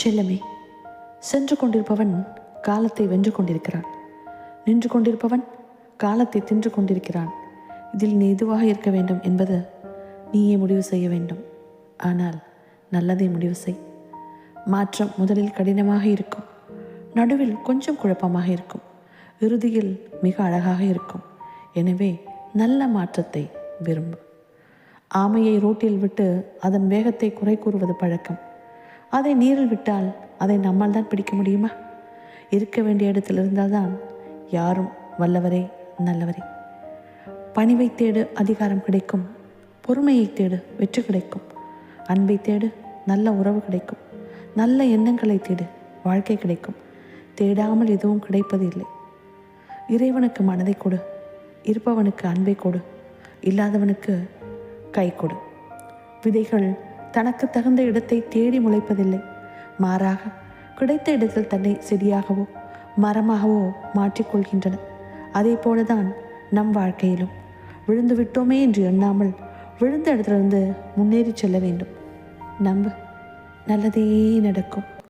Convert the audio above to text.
செல்லமே, சென்று கொண்டிருப்பவன் காலத்தை வென்று கொண்டிருக்கிறான். நின்று கொண்டிருப்பவன் காலத்தை தின்று கொண்டிருக்கிறான். இதில் நீ எதுவாக இருக்க வேண்டும் என்பது நீயே முடிவு செய்ய வேண்டும். ஆனால் நல்லதை முடிவு செய். மாற்றம் முதலில் கடினமாக இருக்கும், நடுவில் கொஞ்சம் குழப்பமாக இருக்கும், இறுதியில் மிக அழகாக இருக்கும். எனவே நல்ல மாற்றத்தை விரும்பு. ஆமையை ரோட்டில் விட்டு அதன் வேகத்தை குறை கூறுவது பழக்கம். அதை நீரில் விட்டால் அதை நம்மால் தான் பிடிக்க முடியுமா? இருக்க வேண்டிய இடத்தில் இருந்தால்தான் யாரும் வல்லவரே, நல்லவரே. பணிவை தேடு, அதிகாரம் கிடைக்கும். பொறுமையை தேடு, வெற்றி கிடைக்கும். அன்பை தேடு, நல்ல உறவு கிடைக்கும். நல்ல எண்ணங்களை தேடு, வாழ்க்கை கிடைக்கும். தேடாமல் எதுவும் கிடைப்பது இல்லை. இறைவனுக்கு மனதை கொடு, இருப்பவனுக்கு அன்பை கொடு, இல்லாதவனுக்கு கை கொடு. விதைகள் தனக்கு தகுந்த இடத்தை தேடி முளைப்பதில்லை. மாறாக கிடைத்த இடத்தில் தன்னை செடியாகவோ மரமாகவோ மாற்றிக்கொள்கின்றன. அதே போலதான் நம் வாழ்க்கையிலும் விழுந்து விட்டோமே என்று எண்ணாமல் விழுந்த இடத்திலிருந்து முன்னேறி செல்ல வேண்டும். நம்பு, நல்லதே நடக்கும்.